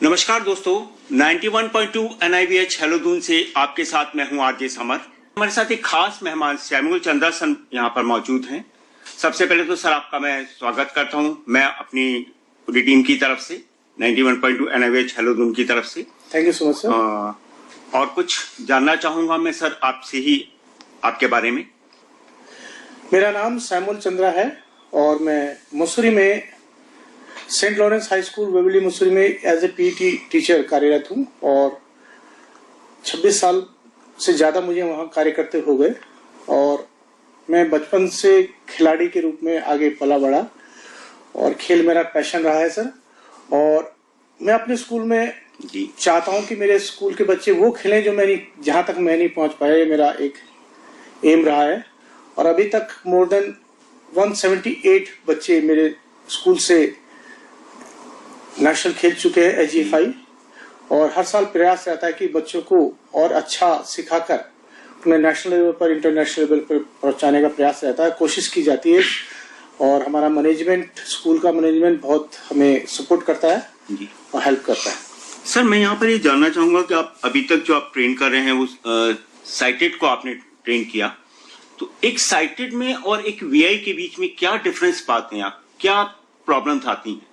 नमस्कार दोस्तों, 91.2 NIVH hello Doon से आपके साथ मैं हूं आरजे समर। हमारे साथ एक खास मेहमान सैमुअल चंद्रा सर यहाँ पर मौजूद हैं। सबसे पहले तो सर आपका मैं स्वागत करता हूं, मैं अपनी पूरी टीम की तरफ से 91.2 NIVH हेलो दून की तरफ से। Thank you so much sir. और कुछ जानना चाहूंगा मैं सर आपसे ही आपके बारे में। मेरा नाम सैमुअल चंद्रा है और मैं मसूरी में Saint Lawrence high school वेवली Mussoorie में एज ए पीटी टीचर कार्यरत हूँ और 26 साल से ज़्यादा मुझे वहाँ कार्य करते हो गए और मैं बचपन से खिलाड़ी के रूप में आगे पला बढ़ा और खेल मेरा पैशन रहा है सर। और मैं अपने स्कूल में चाहता हूँ कि मेरे स्कूल के बच्चे वो खेलें जो जहाँ तक मैं नहीं पहुँच पाया, ये मेरा एक एम रहा है। और अभी तक मोर देन 178 बच्चे मेरे स्कूल से नेशनल खेल चुके हैं AGFI और हर साल प्रयास रहता है कि बच्चों को और अच्छा सिखाकर उन्हें नेशनल लेवल पर इंटरनेशनल लेवल पर पहुंचाने का प्रयास रहता है, कोशिश की जाती है। और हमारा मैनेजमेंट, स्कूल का मैनेजमेंट बहुत हमें सपोर्ट करता है और हेल्प करता है। सर मैं यहाँ पर ये जानना चाहूंगा कि आप अभी तक जो आप ट्रेन कर रहे हैं वो साइटेड को आपने ट्रेन किया, तो एक साइटेड में और एक VI के बीच में क्या डिफरेंस पाते हैं आप, क्या प्रॉब्लम्स आती हैं?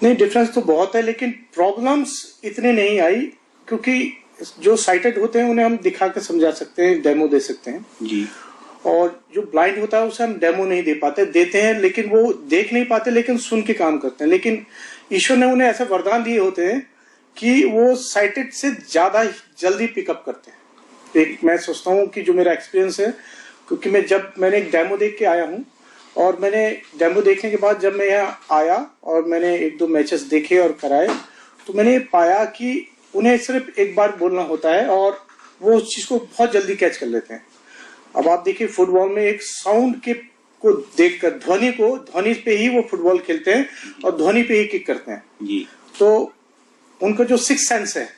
नहीं, डिफरेंस तो बहुत है लेकिन प्रॉब्लम्स इतने नहीं आई क्योंकि जो साइटेड होते हैं उन्हें हम दिखा के समझा सकते हैं, डेमो दे सकते हैं जी। और जो ब्लाइंड होता है उसे हम डेमो नहीं दे पाते, देते हैं लेकिन वो देख नहीं पाते लेकिन सुन के काम करते हैं। लेकिन ईश्वर ने उन्हें ऐसे वरदान दिए होते हैं कि वो साइटेड से ज्यादा जल्दी पिकअप करते हैं। एक मैं सोचता हूँ कि जो मेरा एक्सपीरियंस है, क्योंकि मैंने एक डेमो देख के आया हूँ और मैंने डेमो देखने के बाद जब मैं यहाँ आया और मैंने 1-2 मैचेस देखे और कराए तो मैंने पाया कि उन्हें सिर्फ एक बार बोलना होता है और वो उस चीज को बहुत जल्दी कैच कर लेते हैं। अब आप देखिए फुटबॉल में एक साउंड के को देखकर ध्वनि पे ही वो फुटबॉल खेलते हैं और ध्वनि पे ही किक करते हैं जी। तो उनका जो सिक्स सेंस है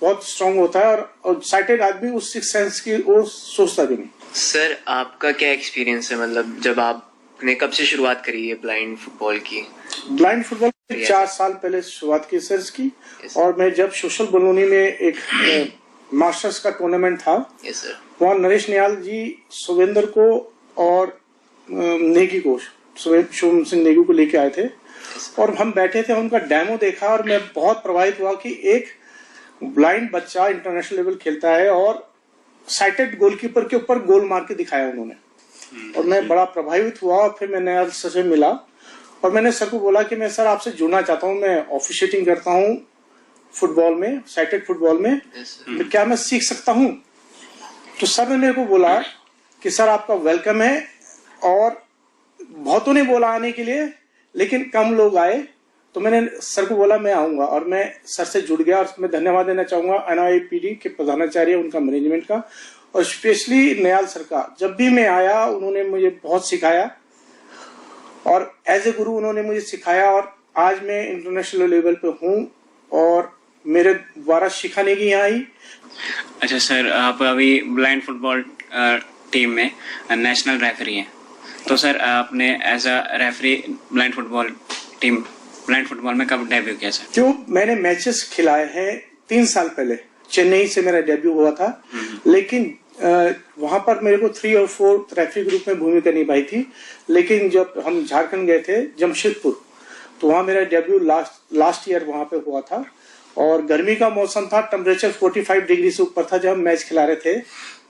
बहुत स्ट्रांग होता है और साइटेड आदमी उस सिक्स सेंस की वो सोचता भी नहीं। सर आपका क्या एक्सपीरियंस है, मतलब जब आपने कब से शुरुआत करी है ब्लाइंड फुटबॉल की? ब्लाइंड फुटबॉल 4 साल पहले शुरुआत की सर इसकी। और मैं जब सोशल बलूनी में एक मास्टर्स का टूर्नामेंट था, वहाँ नरेश निहाल जी सुवेंद्र को और नेगी को, शुभम सिंह नेगी को लेके आए थे और हम बैठे थे, उनका डेमो देखा और मैं बहुत प्रभावित हुआ कि एक ब्लाइंड बच्चा इंटरनेशनल लेवल खेलता है और साइटेड गोलकीपर के ऊपर गोल मार के दिखाया उन्होंने और मैं बड़ा प्रभावित हुआ। फिर मैंने सर से मिला और मैंने सर को बोला कि मैं सर आपसे जुड़ना चाहता हूँ, मैं ऑफिशिएटिंग करता हूँ फुटबॉल में, साइटेड फुटबॉल में, तो क्या मैं सीख सकता हूँ? तो सर ने मेरे को बोला कि सर आपका वेलकम है और बहुतों ने बोला आने के लिए लेकिन कम लोग आए, तो मैंने सर को बोला मैं आऊंगा और मैं सर से जुड़ गया। और मैं धन्यवाद देना चाहूंगा NIPD के प्रधानाचार्य, उनका मैनेजमेंट का और स्पेशली निहाल सर का। जब भी मैं आया उन्होंने मुझे बहुत सिखाया और एज ए गुरु उन्होंने मुझे सिखाया और आज मैं इंटरनेशनल लेवल पे हूँ और मेरे द्वारा सिखाने की यहाँ आई। अच्छा सर, आप अभी ब्लाइंड फुटबॉल टीम में नेशनल रेफरी हैं, तो सर आपने as a referee blind football में कब डेब्यू किया सर? जो मैंने मैचेस खिलाए हैं 3 साल पहले, चेन्नई से मेरा डेब्यू हुआ था लेकिन वहां पर मेरे को 3 और 4 रेफरी ग्रुप में भूमिका निभाई थी। लेकिन जब हम झारखंड गए थे जमशेदपुर, तो वहां मेरा डेब्यू लास्ट ईयर वहां पे हुआ था और गर्मी का मौसम था, टेम्परेचर 45 डिग्री से ऊपर था जब हम मैच खिला रहे थे।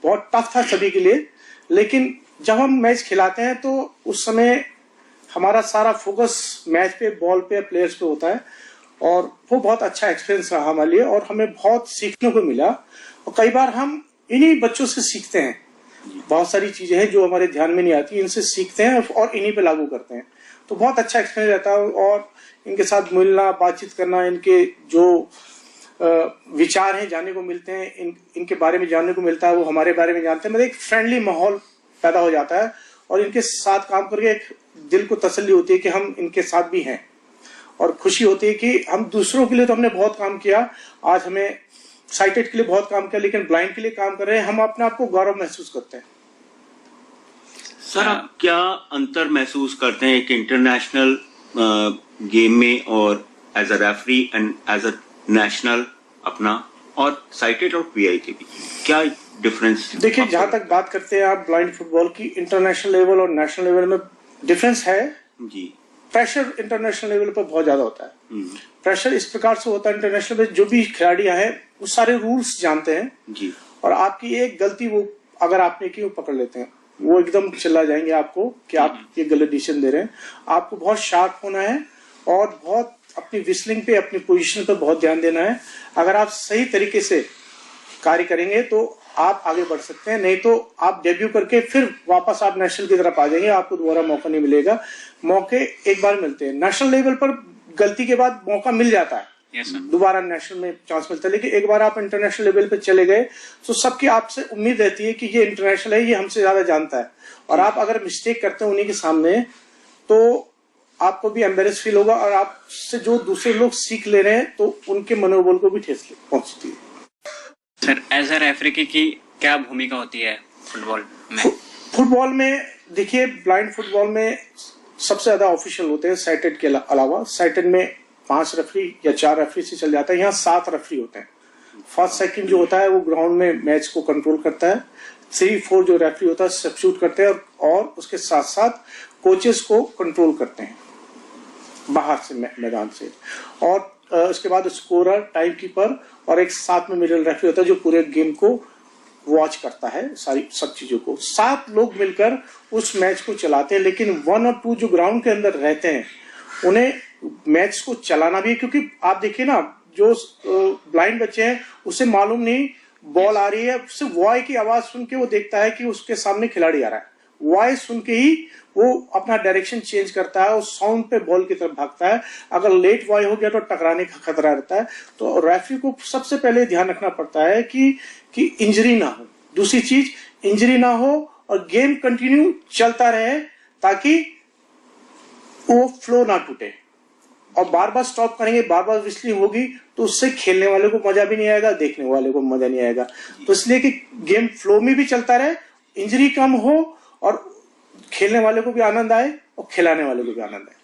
बहुत टफ था सभी के लिए, लेकिन जब हम मैच खिलाते हैं तो उस समय हमारा सारा फोकस मैच पे, बॉल पे, प्लेयर्स पे होता है और वो बहुत अच्छा एक्सपीरियंस रहा हमारे लिए और हमें बहुत सीखने को मिला। और कई बार हम इन्हीं बच्चों से सीखते हैं, बहुत सारी चीजें हैं जो हमारे ध्यान में नहीं आती, इनसे सीखते हैं और इन्हीं पे लागू करते हैं, तो बहुत अच्छा एक्सपीरियंस रहता है। और इनके साथ मिलना, बातचीत करना, इनके जो विचार हैं जानने को मिलते हैं, इनके बारे में जानने को मिलता है, वो हमारे बारे में जानते हैं। मतलब एक फ्रेंडली माहौल पैदा हो जाता है और इनके साथ काम करके एक दिल को तसल्ली होती है कि हम इनके साथ भी हैं और खुशी होती है कि हम दूसरों के लिए तो हमने बहुत काम किया, आज हमें साइटेड के लिए बहुत काम किया लेकिन ब्लाइंड के लिए काम कर रहे हैं, हम अपने आप को गौरव महसूस करते हैं। सर आप क्या अंतर महसूस करते हैं एक इंटरनेशनल गेम में और as a referee and as a national अपना और साइटेड और पीआई के भी क्या डिफरेंस? देखिए, जहां तक बात करते हैं आप ब्लाइंड फुटबॉल की, इंटरनेशनल लेवल और नेशनल लेवल में डिफरेंस है जी। प्रेशर इंटरनेशनल लेवल पर बहुत ज्यादा होता है। प्रेशर इस प्रकार से होता है इंटरनेशनल में, जो भी खिलाड़ी हैं वो सारे रूल्स जानते हैं जी। और आपकी एक गलती वो अगर आपने की वो पकड़ लेते हैं, वो एकदम चिल्ला जाएंगे आपको कि आप ये गलत डिसीजन दे रहे हैं। आपको बहुत शार्प होना है और बहुत अपनी विस्लिंग पे, अपनी पोजीशन पर बहुत ध्यान देना है। अगर आप सही तरीके से कार्य करेंगे तो आप आगे बढ़ सकते हैं, नहीं तो आप डेब्यू करके फिर वापस आप नेशनल की तरफ आ जाएंगे, आपको दोबारा मौका नहीं मिलेगा। मौके एक बार मिलते हैं, नेशनल लेवल पर गलती के बाद मौका मिल जाता है, दोबारा नेशनल में चांस मिलता है। लेकिन एक बार आप इंटरनेशनल लेवल पे चले गए तो सबकी आपसे उम्मीद रहती है कि ये इंटरनेशनल है, ये हमसे ज्यादा जानता है, और आप अगर मिस्टेक करते हैं उन्हीं के सामने तो आपको भी एम्बेरस फील होगा और आपसे जो दूसरे लोग सीख ले रहे हैं तो उनके मनोबल को भी ठेस पहुंचती है। सर, एज अ रेफरी की क्या भूमिका होती है फुटबॉल में? फुटबॉल में देखिए, ब्लाइंड फुटबॉल में सबसे ज्यादा ऑफिशियल होते हैं साइटेड के अलावा। साइटेड में 5 रेफरी या 4 रेफरी से चल जाता है, यहाँ 7 रेफरी होते हैं। फर्स्ट सेकंड जो होता है वो ग्राउंड में मैच को कंट्रोल करता है। 3-4 जो रेफरी होता है सब्स्टिट्यूट करते हैं और उसके साथ साथ कोचेस को कंट्रोल करते हैं बाहर से मैदान से। और उसके बाद स्कोरर, टाइम कीपर और एक साथ में मिडिल रेफरी होता है जो पूरे गेम को वॉच करता है, सारी सब चीजों को। 7 लोग मिलकर उस मैच को चलाते हैं, लेकिन 1 और 2 जो ग्राउंड के अंदर रहते हैं उन्हें मैच को चलाना भी है, क्योंकि आप देखिए ना, जो ब्लाइंड बच्चे हैं उसे मालूम नहीं बॉल आ रही है, सिर्फ वॉय की आवाज सुन के वो देखता है कि उसके सामने खिलाड़ी आ रहा है। वॉय सुन के ही वो अपना डायरेक्शन चेंज करता है और साउंड पे बॉल की तरफ भागता है। अगर लेट वॉय हो गया तो टकराने का खतरा रहता है। तो रेफरी को सबसे पहले ध्यान रखना पड़ता है कि इंजरी ना हो। दूसरी चीज, इंजरी ना हो और गेम कंटिन्यू चलता रहे ताकि वो फ्लो ना टूटे। और बार बार स्टॉप करेंगे, बार बार विस्लिंग होगी तो उससे खेलने वाले को मजा भी नहीं आएगा, देखने वाले को मजा नहीं आएगा। तो इसलिए कि गेम फ्लो में भी चलता रहे, इंजरी कम हो और खेलने वाले को भी आनंद आए और खिलाने वाले को भी आनंद आए।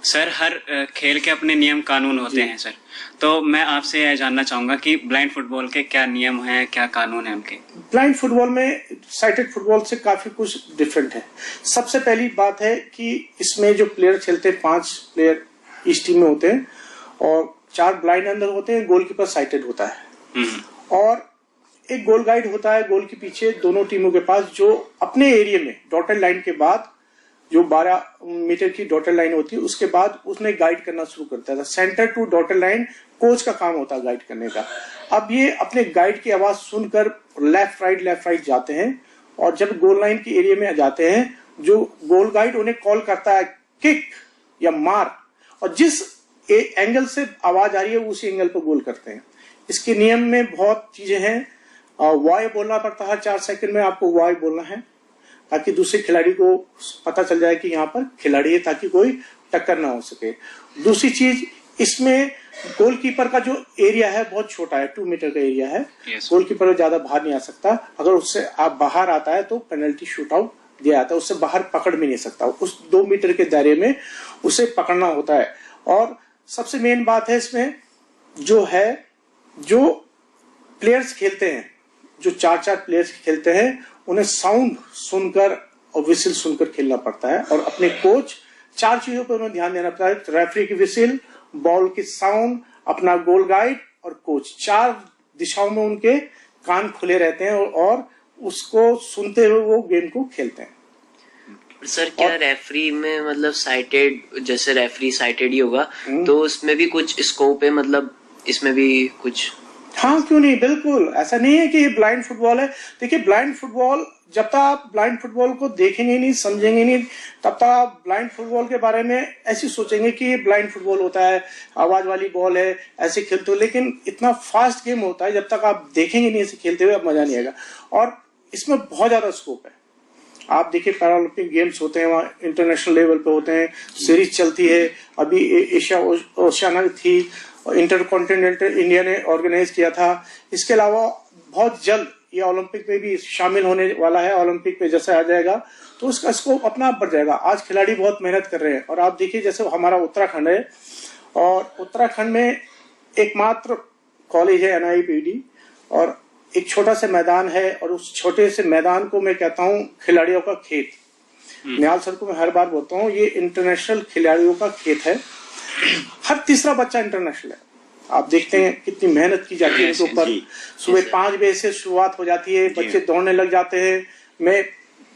सर, हर खेल के अपने नियम कानून होते हैं सर, तो मैं आपसे यह जानना चाहूंगा कि ब्लाइंड फुटबॉल के क्या नियम हैं, क्या कानून हैं उनके? ब्लाइंड फुटबॉल में साइटेड फुटबॉल से काफी कुछ डिफरेंट है। सबसे पहली बात है कि इसमें जो प्लेयर खेलते हैं, 5 प्लेयर इस टीम में होते हैं और 4 ब्लाइंड अंदर होते हैं, गोलकीपर साइटेड होता है और एक गोल गाइड होता है गोल के पीछे दोनों टीमों के पास, जो अपने एरिया में डॉटेड लाइन के बाद जो 12 मीटर की डॉटेड लाइन होती है उसके बाद उसने गाइड करना शुरू करता है। Centre to dotted line coach का काम होता है गाइड करने का। अब ये अपने गाइड की आवाज सुनकर लेफ्ट राइट जाते हैं और जब गोल लाइन की एरिया में जाते हैं जो गोल गाइड उन्हें कॉल करता है किक या मार, और जिस एंगल से आवाज आ रही है उसी एंगल पर गोल करते हैं। इसके नियम में बहुत चीजें हैं। वाई बोलना पड़ता है, 4 सेकंड में आपको वाई बोलना है ताकि दूसरे खिलाड़ी को पता चल जाए कि यहाँ पर खिलाड़ी है, ताकि कोई टक्कर ना हो सके। दूसरी चीज, इसमें गोलकीपर का जो एरिया है बहुत छोटा है, 2 मीटर का एरिया है। गोलकीपर ज्यादा बाहर नहीं आ सकता। अगर उससे आप बाहर आता है तो पेनल्टी शूट आउट दिया जाता है, उससे बाहर पकड़ भी नहीं सकता। उस 2 मीटर के दायरे में उसे पकड़ना होता है। और सबसे मेन बात है इसमें जो प्लेयर्स खेलते हैं, जो 4-4 प्लेयर्स खेलते हैं, उन्हें साउंड सुनकर और विसिल सुनकर खेलना पड़ता है। और अपने कोच 4 चीजों पर उन्हें ध्यान देना पड़ता है, रेफरी की विसिल, बॉल की साउंड, अपना गोल गाइड और कोच। 4 दिशाओं में उनके कान खुले रहते हैं और उसको सुनते हुए वो गेम को खेलते हैं। सर, क्या रेफरी में मतलब साइटेड, जैसे रेफरी साइटेड ही होगा तो उसमें भी कुछ स्कोप है, मतलब इसमें भी कुछ? हाँ, क्यों नहीं, बिल्कुल। ऐसा नहीं है कि ये ब्लाइंड फुटबॉल है। देखिए, ब्लाइंड फुटबॉल, जब तक आप ब्लाइंड फुटबॉल को देखेंगे नहीं, समझेंगे नहीं, तब तक आप ब्लाइंड फुटबॉल के बारे में ऐसे सोचेंगे कि ये ब्लाइंड फुटबॉल होता है, आवाज वाली बॉल है, ऐसे खेलते हो। लेकिन इतना फास्ट गेम होता है, जब तक आप देखेंगे नहीं ऐसे खेलते हुए, अब मजा नहीं आएगा। और इसमें बहुत ज्यादा स्कोप है। आप देखिए, पैरालंपिक गेम्स होते हैं, वहाँ इंटरनेशनल लेवल पे होते हैं, सीरीज चलती है। अभी एशिया ओशियाना थी, इंटरकॉन्टिनेंटल इंडिया ने ऑर्गेनाइज किया था। इसके अलावा बहुत जल्द ये ओलंपिक में भी शामिल होने वाला है। ओलंपिक में जैसे आ जाएगा तो उसका स्कोप अपना आप बढ़ जाएगा। आज खिलाड़ी बहुत मेहनत कर रहे हैं और आप देखिए, जैसे हमारा उत्तराखंड है, और उत्तराखंड में एकमात्र कॉलेज है NIPD, और एक छोटा सा मैदान है, और उस छोटे से मैदान को मैं कहता हूँ खिलाड़ियों का खेत। निहाल सर को मैं हर बार बोलता हूँ ये इंटरनेशनल खिलाड़ियों का खेत है। हर तीसरा बच्चा इंटरनेशनल है। आप देखते हैं कितनी मेहनत की जाती है इनके ऊपर। सुबह 5 बजे से शुरुआत हो जाती है, बच्चे दौड़ने लग जाते हैं। मैं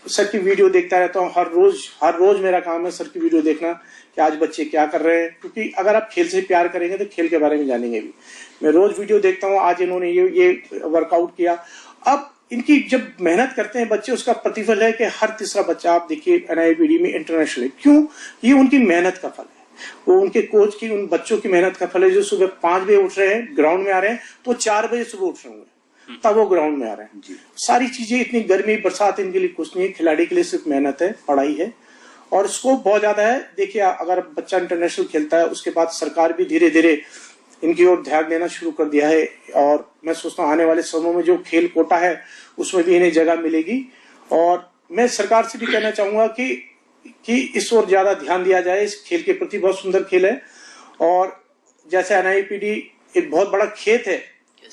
सर की वीडियो देखता रहता हूँ हर रोज मेरा काम है सर की वीडियो देखना कि आज बच्चे क्या कर रहे हैं, क्योंकि अगर आप खेल से प्यार करेंगे तो खेल के बारे में जानेंगे भी। मैं रोज वीडियो देखता हूँ, आज इन्होंने ये वर्कआउट किया। अब इनकी जब मेहनत करते हैं बच्चे, उसका प्रतिफल है कि हर तीसरा बच्चा आप देखिए NIPD में इंटरनेशनल है। क्यों? ये उनकी मेहनत का फल है, वो उनके कोच की, उन बच्चों की मेहनत का फल है जो सुबह 5 बजे उठ रहे हैं, ग्राउंड में आ रहे हैं, तो 4 बजे सुबह उठ रहे होंगे, तब वो ग्राउंड में आ रहे हैं। सारी चीजें, इतनी गर्मी बरसात इनके लिए कुछ नहीं है, खिलाड़ी के लिए सिर्फ मेहनत है, पढ़ाई है, और स्कोप बहुत ज्यादा है। देखिए अगर बच्चा इंटरनेशनल खेलता है, उसके बाद सरकार भी धीरे धीरे इनकी ओर ध्यान देना शुरू कर दिया है, और मैं सोचता हूँ आने वाले समय में जो खेल कोटा है उसमें भी इन्हें जगह मिलेगी। और मैं सरकार से भी कहना चाहूंगा कि इस ओर ज्यादा ध्यान दिया जाए, इस खेल के प्रति। बहुत सुंदर खेल है, और जैसे NIPD एक बहुत बड़ा खेत है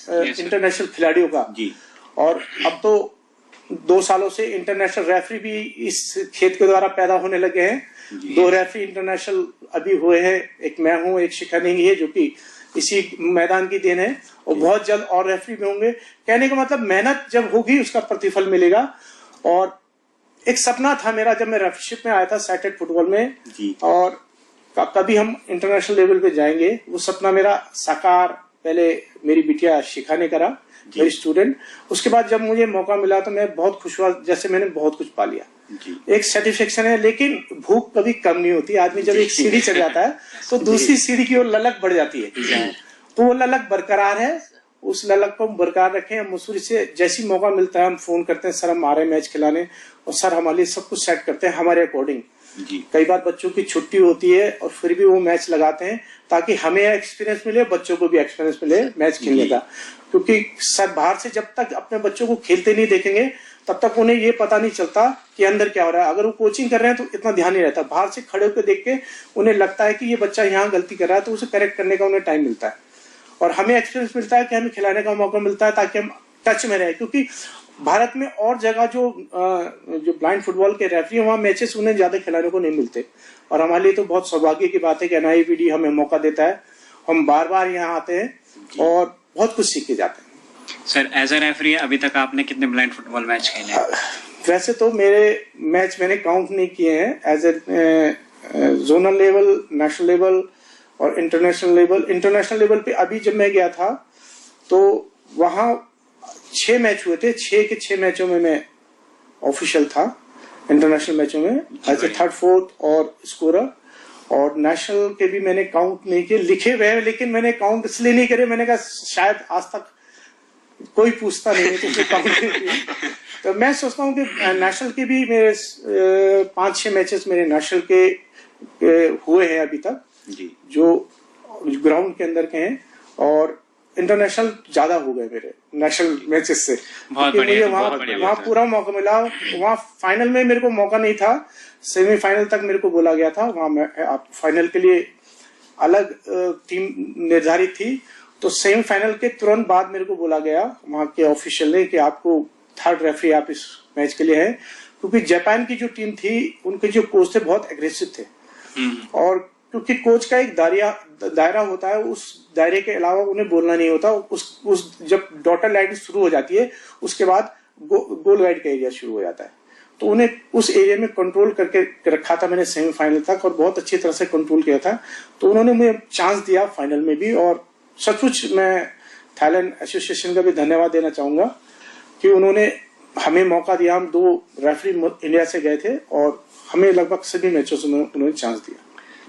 इंटरनेशनल खिलाड़ियों का जी। और अब तो 2 सालों से इंटरनेशनल रेफरी भी इस खेत के द्वारा पैदा होने लगे हैं। 2 रेफरी इंटरनेशनल अभी हुए हैं, एक मैं हूँ, एक शिखा नेगी है, जो कि इसी मैदान की देन है, और बहुत जल्द और रेफरी भी होंगे। कहने का मतलब मेहनत जब होगी उसका प्रतिफल मिलेगा। और एक सपना था मेरा जब मैं रेफरीशिप में आया था सैटेड फुटबॉल में जी। और कभी हम इंटरनेशनल लेवल पे जाएंगे, वो सपना मेरा साकार पहले मेरी बिटिया शिखा ने करा, मेरी स्टूडेंट। उसके बाद जब मुझे मौका मिला तो मैं बहुत खुश हुआ, जैसे मैंने बहुत कुछ पा लिया। एक सेटिस्फेक्शन है, लेकिन भूख कभी कम नहीं होती। आदमी जब एक सीढ़ी चढ़ जाता है तो दूसरी सीढ़ी की ओर ललक बढ़ जाती है, तो वो ललक बरकरार है, उस ललक को हम बरकरार रखें। हम मसूरी से जैसी मौका मिलता है हम फोन करते हैं, सर हम आ रहे हैं मैच खिलाने, और सर हमारे लिए सब कुछ सेट करते हैं हमारे अकॉर्डिंग। कई बार बच्चों की छुट्टी होती है और फिर भी वो मैच लगाते हैं, ताकि हमें एक्सपीरियंस मिले, बच्चों को भी एक्सपीरियंस मिले मैच खेलने का। क्योंकि सर बाहर से जब तक अपने बच्चों को खेलते नहीं देखेंगे तब तक उन्हें ये पता नहीं चलता कि अंदर क्या हो रहा है। अगर वो कोचिंग कर रहे हैं तो इतना ध्यान नहीं रहता, बाहर से खड़े होकर देख के उन्हें लगता है कि ये बच्चा यहाँ गलती कर रहा है, तो उसे करेक्ट करने का उन्हें टाइम मिलता है, और हमें एक्सपीरियंस मिलता है कि हमें खिलाने का मौका मिलता है, ताकि हम टच में रहे। क्योंकि भारत में और जगह जो ब्लाइंड फुटबॉल के रेफरी वहाँ मैचेस उन्हें ज्यादा खिलाने को नहीं मिलते, और हमारे लिए तो बहुत सौभाग्य की बात है कि NIPD हमें मौका देता है। हम बार बार यहाँ आते हैं और बहुत कुछ सीख के जाते हैं। सर एज अ रेफरी अभी तक आपने कितने ब्लाइंड फुटबॉल मैच खेले हैं? वैसे तो मेरे मैच मैंने काउंट नहीं किए हैं। As a zonal level, national level और इंटरनेशनल लेवल पे अभी जब मैं गया था तो वहाँ 6 मैच हुए थे। 6 के 6 मैचों में मैं ऑफिशियल था, इंटरनेशनल मैचों में एज ए 3rd, 4th और स्कोरर। और नेशनल के भी मैंने काउंट नहीं किए, लिखे हुए हैं, लेकिन मैंने काउंट इसलिए नहीं करे, मैंने कहा शायद आज तक कोई पूछता नहीं है तो उसमें काउंट नहीं किया। तो मैं सोचता हूँ कि नेशनल के भी मेरे 5-6 मैचेस मेरे नेशनल के हुए हैं अभी तक जी, जो ग्राउंड के अंदर के हैं, और इंटरनेशनल ज्यादा हो गए मेरे नेशनल मैचेस से। मुझे वहाँ पूरा मौका मिला। वहाँ फाइनल में मेरे को मौका नहीं था, सेमीफाइनल तक मेरे को बोला गया था। वहाँ मैं फाइनल के लिए अलग टीम निर्धारित थी, तो सेमीफाइनल के तुरंत बाद मेरे को बोला गया वहाँ के ऑफिशियल ने कि आपको 3rd रेफरी आप इस मैच के लिए है। क्योंकि जापान की जो टीम थी उनके जो कोच थे बहुत एग्रेसिव थे, और क्योंकि कोच का एक दायरा होता है, उस दायरे के अलावा उन्हें बोलना नहीं होता। उस जब डॉटर लाइन शुरू हो जाती है उसके बाद गोल वाइड का एरिया शुरू हो जाता है, तो उन्हें उस एरिया में कंट्रोल करके रखा था मैंने सेमीफाइनल तक, और बहुत अच्छी तरह से कंट्रोल किया था। तो उन्होंने मुझे चांस दिया फाइनल में भी, और सचमुच मैं थाईलैंड एसोसिएशन का भी धन्यवाद देना चाहूंगा कि उन्होंने हमें मौका दिया। हम 2 रेफरी इंडिया से गए थे और हमें लगभग सभी मैचों से उन्होंने चांस दिया।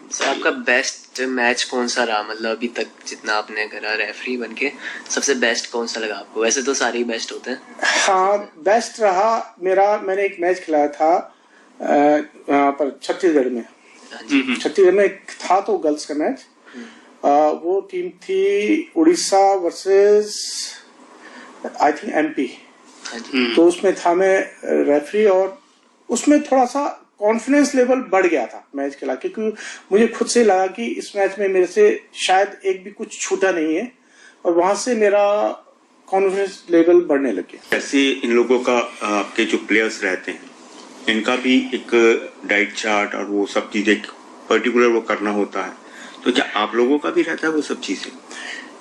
सर आपका बेस्ट मैच कौन सा रहा, मतलब अभी तक जितना आपने करा रेफरी बनके, सबसे बेस्ट कौन सा लगा आपको? वैसे तो सारे ही बेस्ट होते हैं। हाँ, बेस्ट रहा मेरा, मैंने एक मैच खिलाया था यहाँ पर छत्तीसगढ़ में। छत्तीसगढ़ में था तो गर्ल्स का मैच, वो टीम थी Orissa versus I think MP। तो उसमें था मैं रेफरी, और उसमें थोड़ा सा कॉन्फिडेंस लेवल बढ़ गया था मैच खेला, क्योंकि मुझे खुद से लगा कि इस मैच में मेरे से शायद एक भी कुछ छूटा नहीं है, और वहां से मेरा कॉन्फिडेंस लेवल बढ़ने लग गया। ऐसे इन लोगों का आपके जो प्लेयर्स रहते हैं इनका भी एक डाइट चार्ट और वो सब चीजें पर्टिकुलर वो करना होता है, तो क्या आप लोगों का भी रहता है वो सब चीजें?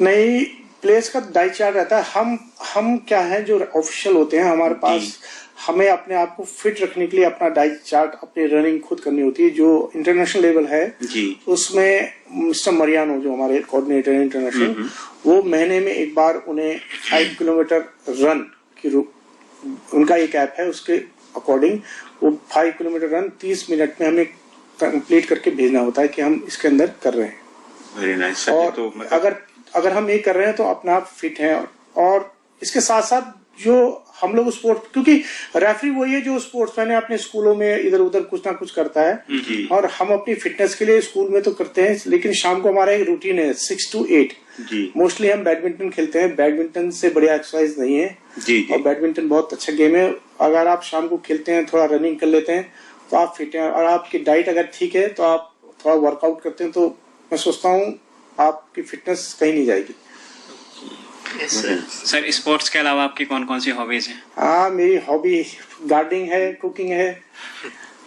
नहीं, प्लेयर्स का डाइट चार्ट रहता है। हम क्या है जो ऑफिशियल होते हैं, हमारे पास हमें अपने आप को फिट रखने के लिए अपना डाइट चार्ट, अपनी रनिंग खुद करनी होती है। जो इंटरनेशनल लेवल है जी, उसमें मिस्टर मरियानो जो हमारे कोऑर्डिनेटर हैं इंटरनेशनल, वो महीने में एक बार उन्हें 5 किलोमीटर रन की उनका एक ऐप है, उसके अकॉर्डिंग वो 5 किलोमीटर रन 30 मिनट में हमें कंप्लीट करके भेजना होता है कि हम इसके अंदर कर रहे हैं। Very nice. और तो अगर हम ये कर रहे हैं तो अपना आप फिट हैं। और इसके साथ साथ जो हम लोग स्पोर्ट, क्योंकि रेफरी वही है जो स्पोर्ट्समैन है, अपने स्कूलों में इधर उधर कुछ ना कुछ करता है, और हम अपनी फिटनेस के लिए स्कूल में तो करते हैं, लेकिन शाम को हमारा एक रूटीन है 6 to 8 जी, मोस्टली हम बैडमिंटन खेलते हैं। बैडमिंटन से बढ़िया एक्सरसाइज नहीं है जी, जी। और बैडमिंटन बहुत अच्छा गेम है। अगर आप शाम को खेलते हैं, थोड़ा रनिंग कर लेते हैं तो आप फिट हैं, और आपकी डाइट अगर ठीक है तो आप थोड़ा वर्कआउट करते हैं, तो मैं सोचता हूँ आपकी फिटनेस कहीं नहीं जाएगी। सर स्पोर्ट्स के अलावा आपकी कौन कौन सी हॉबीज हैं? हाँ, मेरी हॉबी गार्डनिंग है, कुकिंग है,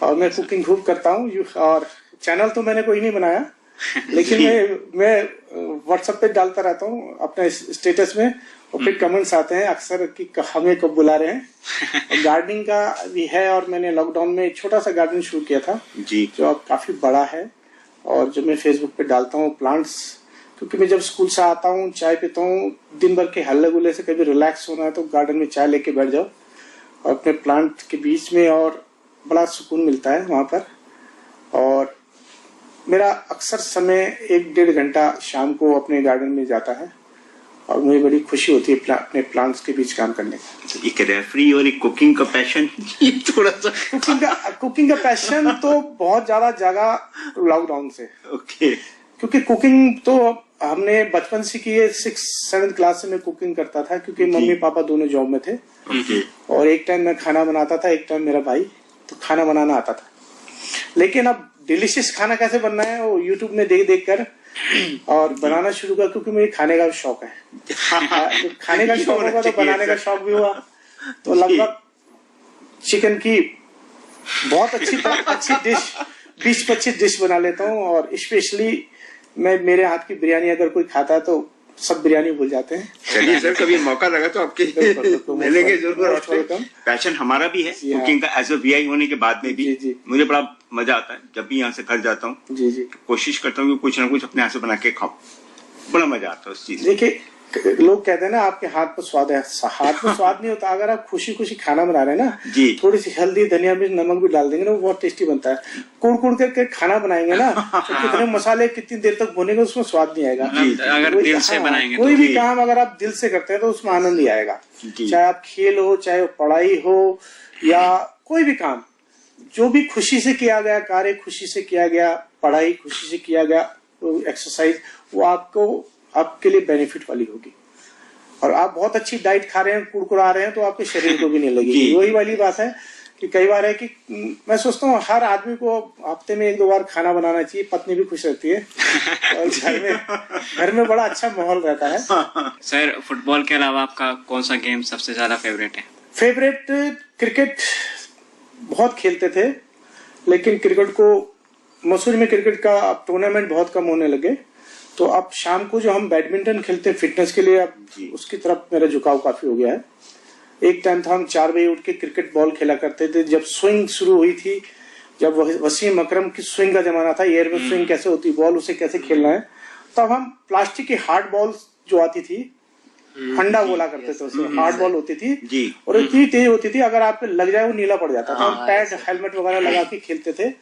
और मैं कुकिंग खूब करता हूँ। और चैनल तो मैंने कोई नहीं बनाया, लेकिन मैं व्हाट्सएप पे डालता रहता हूँ अपने स्टेटस में, और फिर कमेंट्स आते हैं अक्सर कि हमें कब बुला रहे हैं। और गार्डनिंग का भी है, और मैंने लॉकडाउन में एक छोटा सा गार्डन शुरू किया था जी, जो अब काफी बड़ा है, और जो मैं फेसबुक पे डालता हूँ प्लांट्स, क्योंकि मैं जब स्कूल से आता हूँ, चाय पीता हूँ, दिन भर के हल्ले गुल्ले से कभी रिलैक्स होना है तो गार्डन में चाय लेके बैठ जाओ और अपने प्लांट के बीच में, और बड़ा सुकून मिलता है वहां पर। और मेरा अक्सर समय 1-1.5 घंटा शाम को अपने गार्डन में जाता है, और मुझे बड़ी खुशी होती है अपने प्लांट्स के बीच काम करने का। एक रेफरी और एक कुकिंग का पैशन, ये थोड़ा सा कुकिंग का पैशन तो बहुत ज्यादा जागा लॉकडाउन से। ओके, क्योंकि कुकिंग तो हमने बचपन से की है, 6-7 क्लास से मैं कुकिंग करता था, क्योंकि मम्मी पापा दोनों जॉब में थे, और एक टाइम मैं खाना बनाता था, एक टाइम मेरा भाई, तो खाना बनाना आता था। लेकिन अब डिलीशियस खाना कैसे बनना है वो यूट्यूब में देख कर और बनाना शुरू कर, क्योंकि मुझे खाने का शौक है। खाने का शौक होगा तो बनाने का शौक भी हुआ। तो लगभग चिकन की बहुत अच्छी डिश 20-25 डिश बना लेता हूँ, और स्पेशली मेरे हाथ की बिरयानी अगर कोई खाता है तो सब बिरयानी भूल जाते हैं। चलिए सर, कभी मौका लगा तो आपके मिलेंगे जरूर। पैशन हमारा भी है कुकिंग का, एज ए वीआई होने के बाद में भी जी। मुझे बड़ा मजा आता है जब भी यहाँ से घर जाता हूँ। जी, कोशिश करता हूँ कि कुछ ना कुछ अपने हाथ से बना के खाऊं, बड़ा मजा आता है उस चीज। देखिए, लोग कहते हैं ना आपके हाथ में स्वाद है, हाथ में स्वाद नहीं होता। अगर आप खुशी खुशी खाना बना रहे हैं ना जी, थोड़ी सी हल्दी, धनिया, मिर्च, नमक भी डाल देंगे ना, वो बहुत टेस्टी बनता है। कुड़ करके खाना बनाएंगे ना तो कितने मसाले कितनी देर तक भुनेंगे, उसमें स्वाद नहीं आएगा। अगर दिल से बनाएंगे कोई तो भी काम अगर आप दिल से करते हैं तो उसमें आनंद ही आएगा। चाहे आप खेल हो, चाहे पढ़ाई हो, या कोई भी काम, जो भी खुशी से किया गया कार्य, खुशी से किया गया पढ़ाई, खुशी से किया गया एक्सरसाइज, वो आपके लिए बेनिफिट वाली होगी। और आप बहुत अच्छी डाइट खा रहे हैं, कुड़कुड़ा रहे हैं, तो आपके शरीर को भी नहीं लगेगी। वही वाली बात है कि कई बार है कि मैं सोचता हूँ हर आदमी को हफ्ते में 1-2 बार खाना बनाना चाहिए, पत्नी भी खुश रहती है, और घर में बड़ा अच्छा माहौल रहता है। सर फुटबॉल के अलावा आपका कौन सा गेम सबसे ज्यादा फेवरेट है? फेवरेट क्रिकेट बहुत खेलते थे, लेकिन क्रिकेट को मसूरी में क्रिकेट का टूर्नामेंट बहुत कम होने लगे, तो अब शाम को जो हम बैडमिंटन खेलते हैं फिटनेस के लिए, अब उसकी तरफ मेरा झुकाव काफी हो गया है। एक टाइम था हम 4 बजे उठ के क्रिकेट बॉल खेला करते थे, जब स्विंग शुरू हुई थी, जब वसीम अकरम की स्विंग का जमाना था, एयर में स्विंग कैसे होती बॉल, उसे कैसे खेलना है, तब हम प्लास्टिक की हार्ड बॉल जो आती थी, फंडा बोला करते थे उसे, हार्ड बॉल होती थी, और इतनी तेज होती थी अगर आप पे लग जाए वो नीला पड़ जाता था। हम पैड हेलमेट वगैरह लगा के खेलते थे,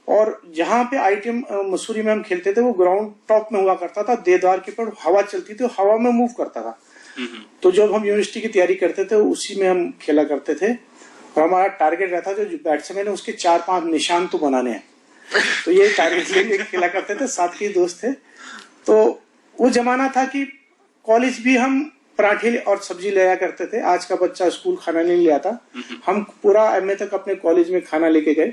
और जहाँ पे आईटीएम मसूरी में हम खेलते थे वो ग्राउंड टॉप में हुआ करता था, देवदार के ऊपर हवा चलती थी, हवा में मूव करता था। तो जब हम यूनिवर्सिटी की तैयारी करते थे उसी में हम खेला करते थे, और हमारा टारगेट रहता था जो बैट्समैन है उसके 4-5 निशान तो बनाने हैं, तो ये टारगेट लेके खेला करते थे। साथ के दोस्त थे, तो वो जमाना था कि कॉलेज भी हम पराठे और सब्जी ले आया करते थे। आज का बच्चा स्कूल खाना नहीं ले आता, हम पूरा एमए तक अपने कॉलेज में खाना लेके गए,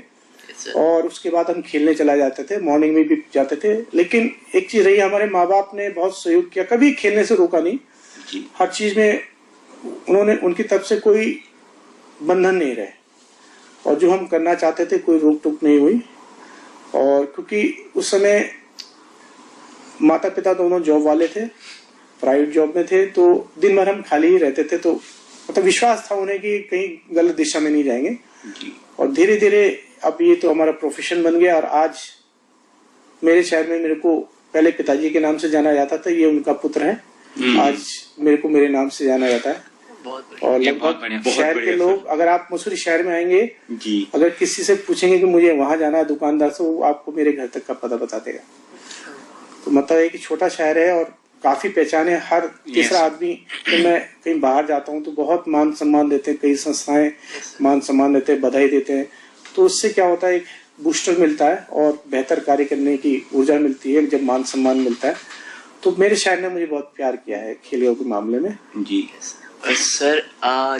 sir. और उसके बाद हम खेलने चला जाते थे, मॉर्निंग में भी जाते थे। लेकिन एक चीज रही, हमारे माँ बाप ने बहुत सहयोग किया, कभी खेलने से रोका नहीं जी। हर चीज में उन्होंने, उनकी तरफ से कोई बंधन नहीं रहे और जो हम करना चाहते थे कोई रोक टोक नहीं हुई। और क्योंकि उस समय माता पिता दोनों जॉब वाले थे, प्राइवेट जॉब में थे, तो दिन भर हम खाली ही रहते थे, तो मतलब विश्वास था उन्हें कि कहीं गलत दिशा में नहीं जाएंगे जी। और धीरे धीरे अब ये तो हमारा प्रोफेशन बन गया। और आज मेरे शहर में मेरे को पहले पिताजी के नाम से जाना जाता था, ये उनका पुत्र है, आज मेरे को मेरे नाम से जाना जाता है। बहुत बढ़िया। और ये बहुत लगभग बढ़िया, बहुत शहर बढ़िया के लोग, अगर आप मसूरी शहर में आएंगे, जी। अगर किसी से पूछेंगे कि मुझे वहां जाना है दुकानदार से, वो आपको मेरे घर तक का पता बता देगा। तो मतलब है कि छोटा शहर है और काफी पहचान है। हर तीसरा आदमी, तो मैं कहीं बाहर जाता हूँ तो बहुत मान सम्मान देते हैं, कई संस्थाएं मान सम्मान देते हैं, बधाई देते हैं। तो उससे क्या होता है, एक बूस्टर मिलता है और बेहतर कार्य करने की ऊर्जा मिलती है जब मान सम्मान मिलता है। तो मेरे शहर ने मुझे बहुत प्यार किया है खेलों के मामले में। जी। सर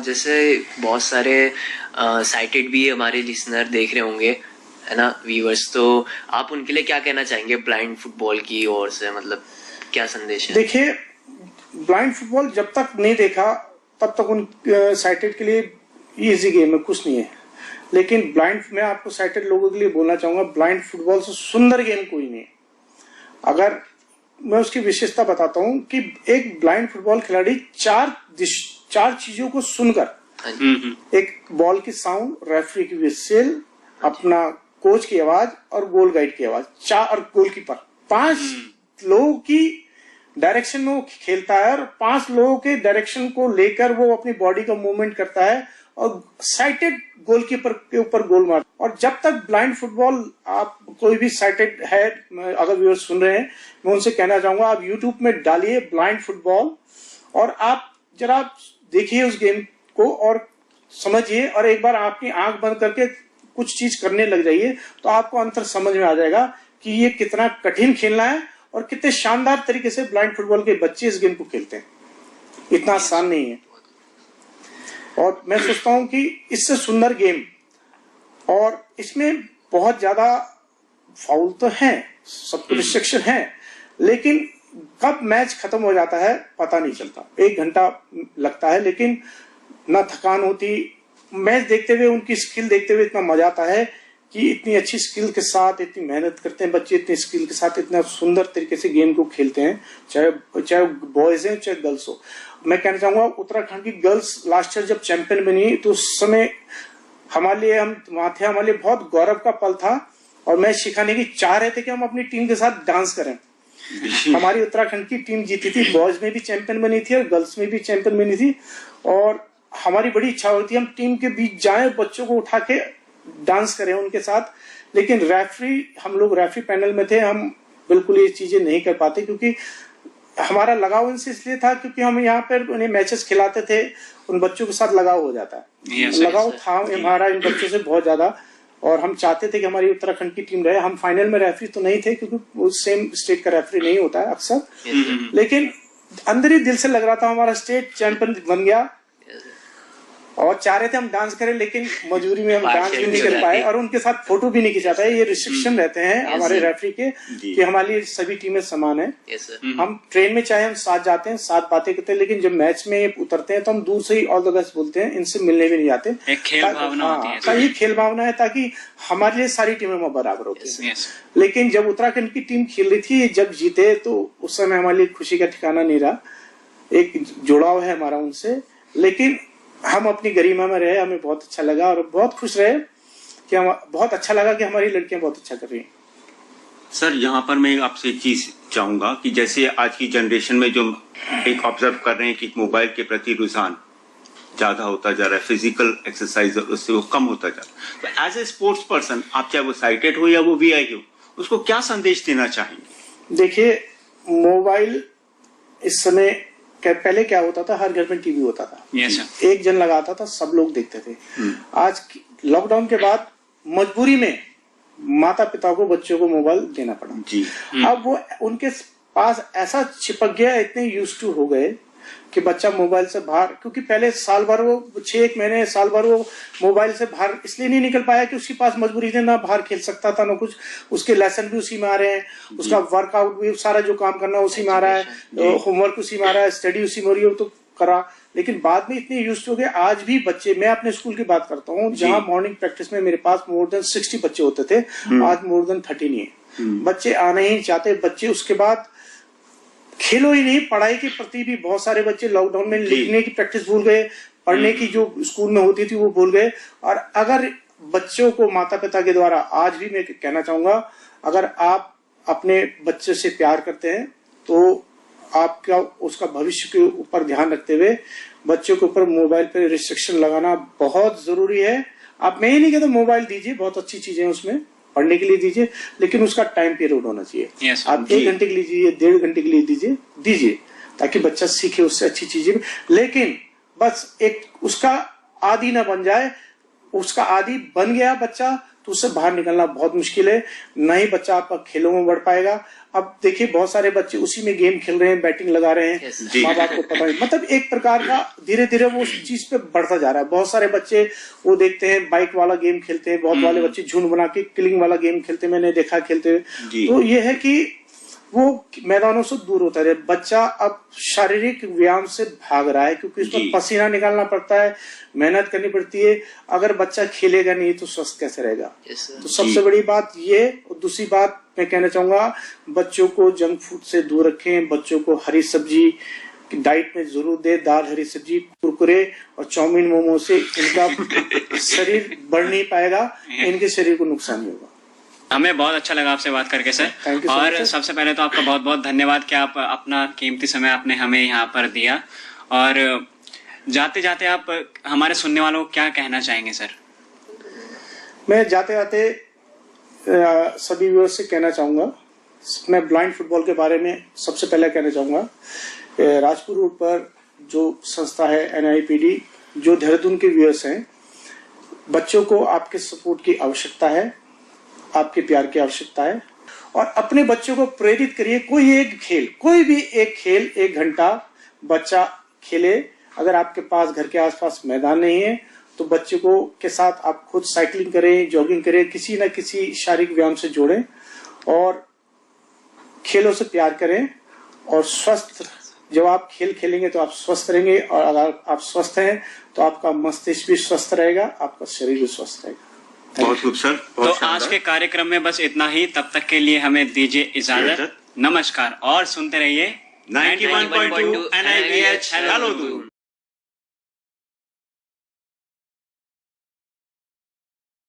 जैसे बहुत सारे साइटेड भी हमारे लिसनर देख रहे होंगे, है ना, व्यूअर्स, तो आप उनके लिए क्या कहना चाहेंगे ब्लाइंड फुटबॉल की ओर से, मतलब क्या संदेश है? देखिए, ब्लाइंड फुटबॉल जब तक नहीं देखा तब तक उन साइटेड के लिए इजी गेम है, कुछ नहीं है। लेकिन ब्लाइंड, मैं आपको साइटेड लोगों के लिए बोलना चाहूंगा, ब्लाइंड फुटबॉल से सुंदर गेम कोई नहीं है। अगर मैं उसकी विशेषता बताता हूं कि एक ब्लाइंड फुटबॉल खिलाड़ी चार चीजों को सुनकर, एक बॉल की साउंड, रेफरी की विसेल, अपना कोच की आवाज और गोल गाइड की आवाज, चार, और गोलकीपर, 5 लोगों की डायरेक्शन में वो खेलता है और 5 लोगों के डायरेक्शन को लेकर वो अपनी बॉडी का मूवमेंट करता है और साइटेड गोलकीपर के ऊपर गोल मारता है। और जब तक ब्लाइंड फुटबॉल, आप कोई भी साइटेड है, अगर व्यूअर्स सुन रहे हैं, मैं उनसे कहना चाहूंगा आप यूट्यूब में डालिए ब्लाइंड फुटबॉल और आप जरा देखिए उस गेम को और समझिए, और एक बार आपकी आंख बंद करके कुछ चीज करने लग जाइए तो आपको अंतर समझ में आ जाएगा कि ये कितना कठिन खेलना है और कितने शानदार तरीके से ब्लाइंड फुटबॉल के बच्चे इस गेम को खेलते हैं। इतना आसान नहीं है और मैं सोचता हूं कि इससे सुंदर गेम, और इसमें बहुत ज्यादा फाउल तो है, सब रिस्ट्रिक्शन है, लेकिन कब मैच खत्म हो जाता है पता नहीं चलता। 1 घंटा लगता है लेकिन ना थकान होती। मैच देखते हुए, उनकी स्किल देखते हुए इतना मजा आता है कि इतनी अच्छी स्किल के साथ इतनी मेहनत करते हैं बच्चे, इतनी स्किल के साथ इतना सुंदर तरीके से गेम को खेलते हैं, चाहे बॉयज हैं चाहे गर्ल्स हो। मैं कहना चाहूंगा उत्तराखंड की गर्ल्स लास्ट ईयर जब चैंपियन बनी तो उस समय हमारे लिए, हम वहां थे, हमारे लिए बहुत गौरव का पल था और मैच सिखाने की चाह रहे थे कि हम अपनी टीम के साथ डांस करें। हमारी उत्तराखंड की टीम जीती थी, बॉयज में भी चैंपियन बनी थी और गर्ल्स में भी चैंपियन बनी थी, और हमारी बड़ी इच्छा होती थी हम टीम के बीच जाएं, बच्चों को उठा के डांस करें उनके साथ। लेकिन रेफरी, हम लोग रेफरी पैनल में थे, हम बिल्कुल ये चीजें नहीं कर पाते क्योंकि हमारा लगाव इनसे इसलिए था क्योंकि हम यहाँ पर उन्हें मैचेस खिलाते थे, उन बच्चों के साथ लगाव हो जाता है। लगाव था हमारा इन बच्चों से बहुत ज्यादा, और हम चाहते थे कि हमारी उत्तराखंड की टीम रहे। हम फाइनल में रेफरी तो नहीं थे क्योंकि वो सेम स्टेट का रेफरी नहीं होता है अक्सर, लेकिन अंदर ही दिल से लग रहा था हमारा स्टेट चैंपियन बन गया और चाह रहे थे हम डांस करें, लेकिन मजबूरी में हम डांस भी नहीं कर पाए और उनके साथ फोटो भी नहीं खिंचा पाए। ये रिस्ट्रिक्शन रहते हैं हमारे रेफरी के कि हमारे लिए सभी टीमें समान है। हम ट्रेन में चाहे हम साथ जाते हैं, साथ बातें करते हैं, लेकिन जब मैच में उतरते हैं तो हम दूर से ही ऑल द बेस्ट बोलते हैं, इनसे मिलने भी नहीं जाते। एक खेल भावना होती है, ये खेल भावना है ताकि हमारे लिए सारी टीमें बराबर होती है। लेकिन जब उत्तराखंड की टीम खेल रही थी, जब जीते, तो उस समय हमारे लिए खुशी का ठिकाना नहीं रहा। एक जुड़ाव है हमारा उनसे, लेकिन हम अपनी गरिमा में रहे, हमें बहुत अच्छा लगा और बहुत खुश रहे कि हम, बहुत अच्छा लगा कि हमारी लड़कियां बहुत अच्छा कर रही हैं। सर, यहाँ पर मैं आपसे एक चीज चाहूंगा कि जैसे आज की जनरेशन में जो एक ऑब्जर्व कर रहे हैं कि मोबाइल के प्रति रुझान ज्यादा होता जा रहा है, फिजिकल एक्सरसाइज उससे वो कम होता जा रहा है, तो एज ए स्पोर्ट्स पर्सन आप चाहे वो साइटेड हो या वो वीआई हो, उसको क्या संदेश देना चाहेंगे? देखिए, मोबाइल इस समय, पहले क्या होता था, हर घर में टीवी होता था, एक जन लगाता था, सब लोग देखते थे। आज लॉकडाउन के बाद मजबूरी में माता पिता को बच्चों को मोबाइल देना पड़ा जी। अब वो उनके पास ऐसा चिपक गया, इतने यूज्ड टू हो गए कि बच्चा मोबाइल से बाहर, क्योंकि पहले साल भर वो 6 महीने साल भर वो मोबाइल से बाहर इसलिए नहीं निकल पाया कि उसके पास मजबूरी थी, ना बाहर खेल सकता था ना कुछ, उसके लेसन भी उसी में आ रहे हैं, उसका वर्कआउट भी सारा जो काम करना उसी में आ रहा है, होमवर्क उसी में आ रहा है, स्टडी उसी में हो रही है, तो करा। लेकिन बाद में इतने यूज हो गए, आज भी बच्चे, मैं अपने स्कूल की बात करता हूँ जहाँ मॉर्निंग प्रैक्टिस में मेरे पास मोर देन 60 बच्चे होते थे, आज मोर देन 30 नहीं है। बच्चे आना ही चाहते, बच्चे उसके बाद खेलो ही नहीं, पढ़ाई के प्रति भी बहुत सारे बच्चे लॉकडाउन में लिखने की प्रैक्टिस भूल गए, पढ़ने की जो स्कूल में होती थी वो भूल गए। और अगर बच्चों को माता पिता के द्वारा, आज भी मैं कहना चाहूंगा, अगर आप अपने बच्चे से प्यार करते हैं तो आपका उसका भविष्य के ऊपर ध्यान रखते हुए बच्चों के ऊपर मोबाइल पर रिस्ट्रिक्शन लगाना बहुत जरूरी है। आप, मैं ही नहीं कहता मोबाइल दीजिए, बहुत अच्छी चीजें हैं उसमें, पढ़ने के लिए दीजिए, लेकिन उसका टाइम पीरियड होना चाहिए। Yes, आप 1 घंटे के लिए दीजिए, 1.5 घंटे के लिए दीजिए ताकि बच्चा सीखे उससे अच्छी चीजें, लेकिन बस एक उसका आदी ना बन जाए। उसका आदी बन गया बच्चा तो उससे बाहर निकलना बहुत मुश्किल है, न ही बच्चा आपका खेलों में बढ़ पाएगा। अब देखिए बहुत सारे बच्चे उसी में गेम खेल रहे हैं, बैटिंग लगा रहे हैं, माँ बाप को पता नहीं, मतलब एक प्रकार का धीरे धीरे वो उस चीज पे बढ़ता जा रहा है। बहुत सारे बच्चे वो देखते हैं बाइक वाला गेम खेलते हैं, बहुत वाले बच्चे झुंड बना के किलिंग वाला गेम खेलते हैं, मैंने देखा खेलते हुए। तो ये है कि वो मैदानों से दूर होता है। बच्चा अब शारीरिक व्यायाम से भाग रहा है क्योंकि उसमें पसीना निकालना पड़ता है, मेहनत करनी पड़ती है। अगर बच्चा खेलेगा नहीं तो स्वस्थ कैसे रहेगा? तो सबसे बड़ी बात ये। और दूसरी बात मैं कहना चाहूंगा, बच्चों को जंक फूड से दूर रखें, बच्चों को हरी सब्जी डाइट में जरूर दे, दाल, हरी सब्जी, कुरकुरे और चाउमीन मोमो से इनका शरीर बढ़ नहीं पाएगा, इनके शरीर को नुकसान ही होगा। हमें बहुत अच्छा लगा आपसे बात करके सर। और सबसे पहले तो आपका बहुत बहुत धन्यवाद कि आप अपना कीमती समय आपने हमें यहाँ पर दिया। और जाते जाते आप हमारे सुनने वालों को क्या कहना चाहेंगे सर? मैं जाते जाते सभी व्यूअर्स से कहना चाहूंगा, मैं ब्लाइंड फुटबॉल के बारे में सबसे पहले कहना चाहूंगा, राजपुर रोड पर जो संस्था है NIPD, जो देहरादून के व्यूअर्स हैं, बच्चों को आपके सपोर्ट की आवश्यकता है, आपके प्यार की आवश्यकता है। और अपने बच्चों को प्रेरित करिए, कोई एक खेल, कोई भी एक खेल 1 घंटा बच्चा खेले। अगर आपके पास घर के आसपास मैदान नहीं है तो बच्चे को के साथ आप खुद साइकिलिंग करें, जॉगिंग करें, किसी न किसी शारीरिक व्यायाम से जोड़ें और खेलों से प्यार करें। और स्वस्थ, जब आप खेल खेलेंगे तो आप स्वस्थ रहेंगे, और अगर आप स्वस्थ हैं तो आपका मस्तिष्क भी स्वस्थ रहेगा, आपका शरीर भी स्वस्थ रहेगा। बहुत खूब सर। तो आज के कार्यक्रम में बस इतना ही। तब तक के लिए हमें दीजिए इजाजत। नमस्कार और सुनते रहिए 91.2 NIVH हेलो दून।